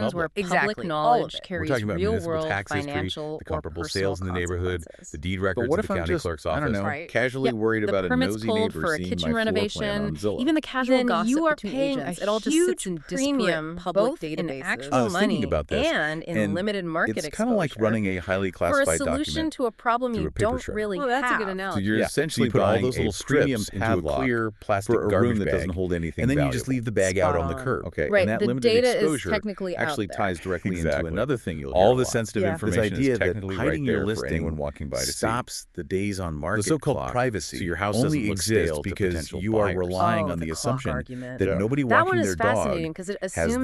transactions where public. public Exactly, all of knowledge it. We're carries talking about municipal real-world tax history, financial the or comparable personal sales in the neighborhood, consequences. the deed But records what of if the I'm county just, clerk's I office. don't know, Right. casually Yep. worried The about a permits nosy pulled neighbor for a seeing kitchen my floor plan renovation, on Zillow? even the casual Then gossip you are between paying agents. a It all just huge sits in premium, disparate public both in databases. actual I was thinking money about this, and in and limited market it's exposure. kind of like running a highly for a classified solution document. to a problem through you a paper don't shredder. really Well, that's a have. good So analogy. you're Yeah, essentially so you put all buying those a little premium strips into a padlock clear plastic for a garbage room that bag, doesn't hold anything and then valuable. you just leave the bag out on the Spot on. curb. Okay, Right, and that the limited data is exposure technically out actually there. ties directly into Exactly. another thing you'll hear All a the lot. sensitive Yeah. This information idea is that technically right hiding there your for listing anyone walking by to see. stops the days on market The so-called clock, privacy so your house only doesn't look exists stale to because potential you are buyers. relying Oh, on the the clock assumption argument. that Yeah. nobody That one walking is their dog fascinating because it has assumes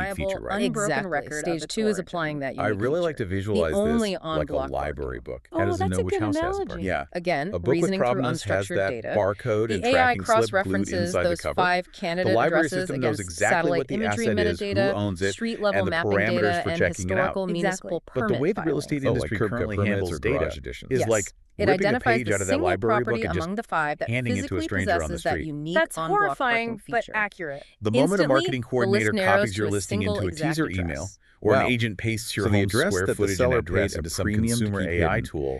verifiable, feature, right? unbroken Exactly. record Stage of the 2 is origin. applying that I unique really like to feature. visualize only this on like a block library barcode. book. Oh, How does it that's know a which good house has a analogy. Yeah. Again, A book with reasoning through Provenance has unstructured that data. barcode The and AI tracking slip glued cross-references inside the those cover. 5 The candidate library addresses system knows against exactly satellite what the imagery asset is, who metadata, owns it, street-level and the mapping parameters data, for and checking it out. historical municipal But the permit way the real filings. estate Oh, like industry curb cut currently permits handles or data garage additions. is Yes. like It ripping a identifies page the out of that single library book property and just among the 5 that handing it to a physically stranger on the possesses that street. unique That's on-block horrifying, parking but feature. accurate. The moment a Instantly, marketing the coordinator list narrows copies your to a listing single into a exact teaser address. email, or Wow. an agent pastes your So the home address square that the footage and seller address paid a into some premium to consumer keep AI hidden tool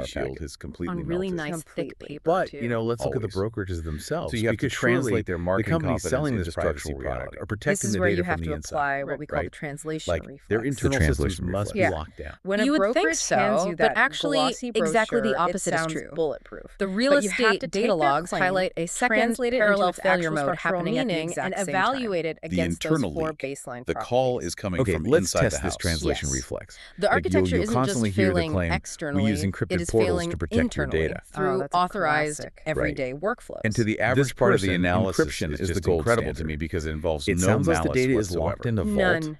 shield packet. has completely On really melted. nice, thick paper, But, too. let's look at the Always. brokerages themselves. So you have to because surely translate their the marketing companies selling confidence this into privacy structural reality. product are This protecting is the where data you from have the to inside. apply what we call the right? translation Like reflex. Their internal translation systems must be reflex. locked down. When a You would think brokerage hands so, you but that actually glossy exactly the brochure, opposite it is sounds true. bulletproof. The real But you have to estate take data their logs claim, highlight a second translate it parallel into its failure actual mode structural happening at the meaning, exact and same time. evaluate it The against those internal 4 leak. baseline The call properties. is coming Okay, from let's inside test the this house. translation Yes. reflex. The Like, architecture you'll isn't constantly just hear the failing claim, externally, "We use encrypted it is portals failing to protect your internally data." through that's a authorized classic. everyday workflows. And to the average This part of the person, analysis encryption is is the just gold incredible to standard. me because it involves It no sounds like malice the data is whatsoever. locked in the vault. None.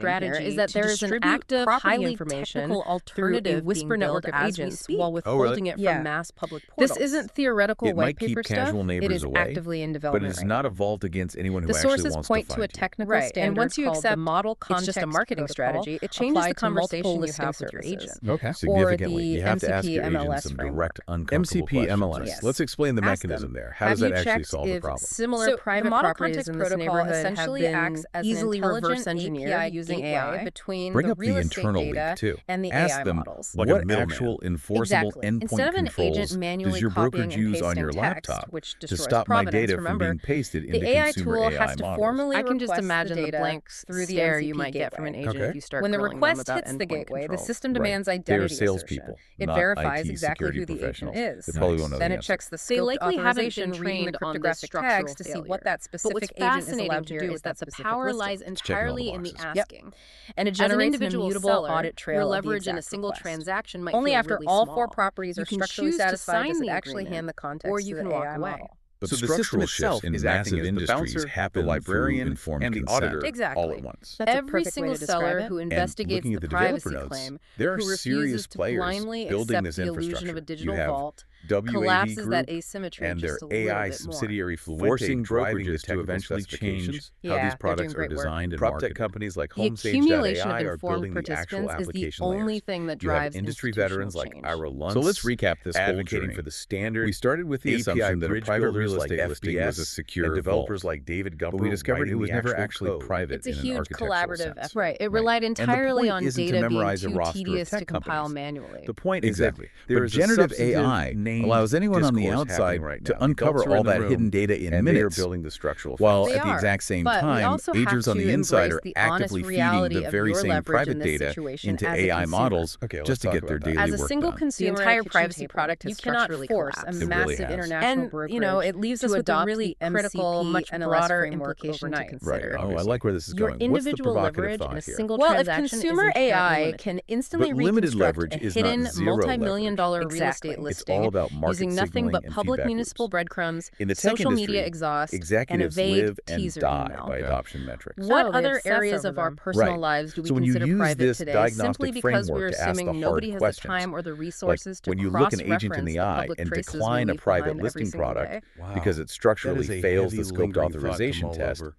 strategy here is that to there is an distribute active, property highly information technical through a alternative whisper being network built of as we agents speak. while withholding it Yeah. from mass public portals. This isn't theoretical It white might keep paper casual stuff. neighbors It is away, actively in but development it's right not now. a vault against anyone who The actually sources wants point to to a find you. technical Right, standard and once you called accept the model it's context just a marketing protocol strategy, it changes the applied to conversation multiple you listing have with your services. agent. Okay. Significantly, the you have to ask your agent MCP-MLS some framework. direct, uncomfortable MCP-MLS. questions. Yes. Let's explain the Ask mechanism them, there. How have does that you actually checked solve the if problem? similar So private the model properties context in this protocol neighborhood essentially have acts been as an easily reverse intelligent engineered API using gateway AI between Bring the up real the estate internal data link, too. and the Ask AI them, models. Like a what middleman. actual enforceable Exactly. endpoint Instead of an controls agent manually does your copying brokerage and use on pasting your text, laptop which to destroys stop my provenance, data from remember, being pasted into the AI consumer tool AI has to models? formally I can just request imagine the data blank through the stare MCP you might get from an gateway. agent Okay. if you start When the grilling them request about hits the endpoint gateway, the controls. system Right. demands They're identity salespeople, assertion. It not verifies IT exactly security who the agent professionals. is. They probably won't know Then the it answer. checks the They scoped likely haven't authorization, been reading the trained on this cryptographic structural tags to see failure. what that But specific what's agent is fascinating allowed to here do is with that that the specific power listing. lies checking all the entirely in the boxes. asking. And it As an generates an individual immutable seller, audit your trail of the leverage in a exact single request. transaction might Only feel after really all small. four properties You are can structurally choose to satisfied sign does it the actually agreement, hand the context or to you the can walk AI away. model. But So the the system structural itself shifts in is massive acting as the industries bouncer, happen the librarian, through informed and the consent. auditor Exactly. all at once. That's a Every perfect way single to describe seller it. who And investigates looking the at the developer privacy notes, claim, there are who serious refuses to players blindly building accept this the illusion infrastructure. of a You digital have vault, WAV collapses that Group asymmetry and their just a little AI bit more. subsidiary Forcing Fluente driving brokerages the to technical eventually specifications, change Yeah, how these they're doing products are great work. designed and PropTech marketed. companies like The accumulation of HomeSage.ai are informed building the actual participants is the application only layers. thing that You have drives industry institutional veterans like change. Ira Luntz. So let's recap this whole advocating journey. for the standard. We started with the API assumption that a bridge private builders real like estate listing was a FBS secure and developers vault. like David Gumper But we discovered it writing was the never actual actually code. private It's a in an huge architectural collaborative sense. effort. Right. It relied And the entirely point on isn't to data being memorize a too roster of tedious tech to compile companies. manually. The point Exactly. is that there But is a generative substantive AI named allows anyone on the discourse outside happening right to now. The uncover adults are all in the that hidden room, data in and they are minutes. building the structural While They at the are, exact same but we time, also have agents on to the inside embrace are the honest actively feeding reality the of very your same leverage private in this data situation into as a AI consumer. models Okay, let's just to talk get their about that. daily As a work single done. consumer, entire kitchen privacy table, product you has cannot structurally force collapsed. a It really massive has. international And, brokerage you know, it leaves to us with a adopt really the critical, MCP-MLS much broader framework implication to overnight. consider. Right. Oh, I Obviously. like where this is Your going. What's the individual provocative leverage in thought a here? single Well, if transaction consumer is inherently AI limited. can instantly But limited reconstruct leverage a is not hidden zero multi-million leverage. dollar real Exactly. estate It's listing all about market using nothing signaling but and public feedback municipal loops. breadcrumbs, In the tech social media industry, exhaust, and a executives vague live and teaser die email. by adoption metrics. What Oh, they other obsess areas over of our them. personal Right. lives do we So when you consider use private this today diagnostic simply because framework we're to ask the assuming hard nobody has the questions, time or the like resources to when you look an agent in cross-reference the the eye public and traces we decline a leave private behind every listing single product day? Wow. because it That structurally is a fails heavy, the scoped lingering thought to authorization mull test, over.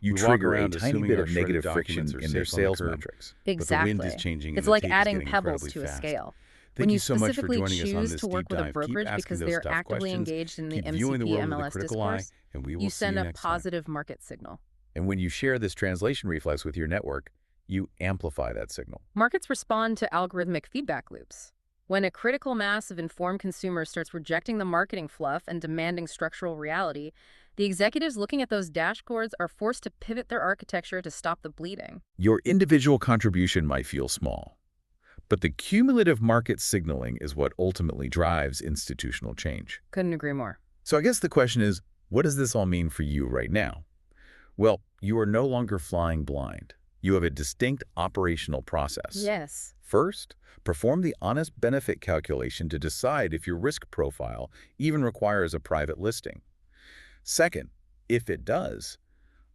you We walk trigger a around tiny assuming bit our of shredded negative friction documents are in their safe on the sales curb. metrics. But the Exactly. wind is changing and It's the like tape is adding getting pebbles incredibly to a fast. scale. Thank When you you so much for specifically joining us on choose this to work deep with a dive. Keep brokerage asking because those they're tough actively questions. engaged in the Keep viewing the world with a MCP-MLS critical eye, discourse, and we will you see you send a next time. positive market signal. And when you share this translation reflex with your network, you amplify that signal. Markets respond to algorithmic feedback loops. When a critical mass of informed consumers starts rejecting the marketing fluff and demanding structural reality, the executives looking at those dashboards are forced to pivot their architecture to stop the bleeding. Your individual contribution might feel small, but the cumulative market signaling is what ultimately drives institutional change. Couldn't agree more. So I guess the question is, what does this all mean for you right now? Well, you are no longer flying blind. You have a distinct operational process. Yes. First, perform the honest benefit calculation to decide if your risk profile even requires a private listing. Second, if it does,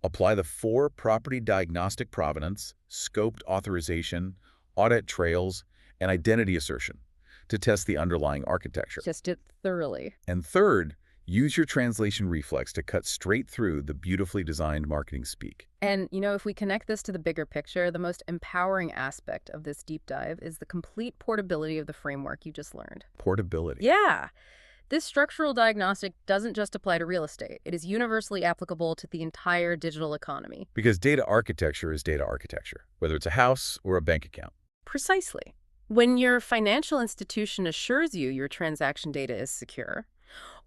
apply the 4 property diagnostic provenance, scoped authorization, audit trails, and identity assertion to test the underlying architecture. Just it thoroughly. And third, use your translation reflex to cut straight through the beautifully designed marketing speak. And, you know, if we connect this to the bigger picture, the most empowering aspect of this deep dive is the complete portability of the framework you just learned. Portability. Yeah. This structural diagnostic doesn't just apply to real estate. It is universally applicable to the entire digital economy. Because data architecture is data architecture, whether it's a house or a bank account. Precisely. When your financial institution assures you your transaction data is secure,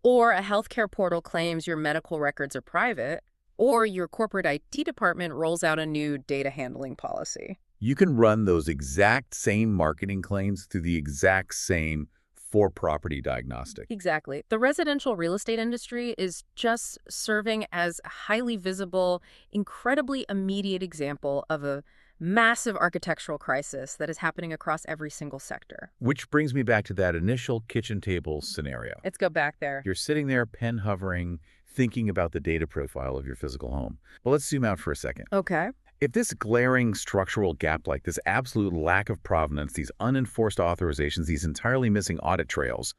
or a healthcare portal claims your medical records are private, or your corporate IT department rolls out a new data handling policy. You can run those exact same marketing claims through the exact same for-property diagnostic. Exactly. The residential real estate industry is just serving as a highly visible, incredibly immediate example of a massive architectural crisis that is happening across every single sector. Which brings me back to that initial kitchen table scenario. Let's go back there. You're sitting there, pen hovering, thinking about the data profile of your physical home. But let's zoom out for a second. Okay. If this glaring structural gap like this absolute lack of provenance, these unenforced authorizations, these entirely missing audit trails,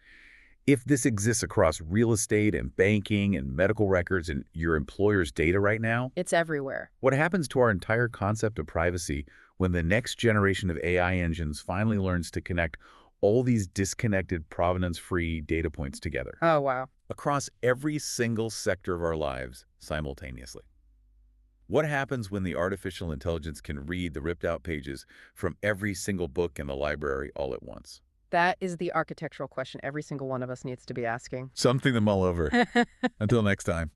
if this exists across real estate and banking and medical records and your employer's data right now, It's everywhere. what happens to our entire concept of privacy when the next generation of AI engines finally learns to connect all these disconnected provenance-free data points together Oh, wow. across every single sector of our lives simultaneously? What happens when the artificial intelligence can read the ripped-out pages from every single book in the library all at once? That is the architectural question every single one of us needs to be asking. Something to mull over. Until next time.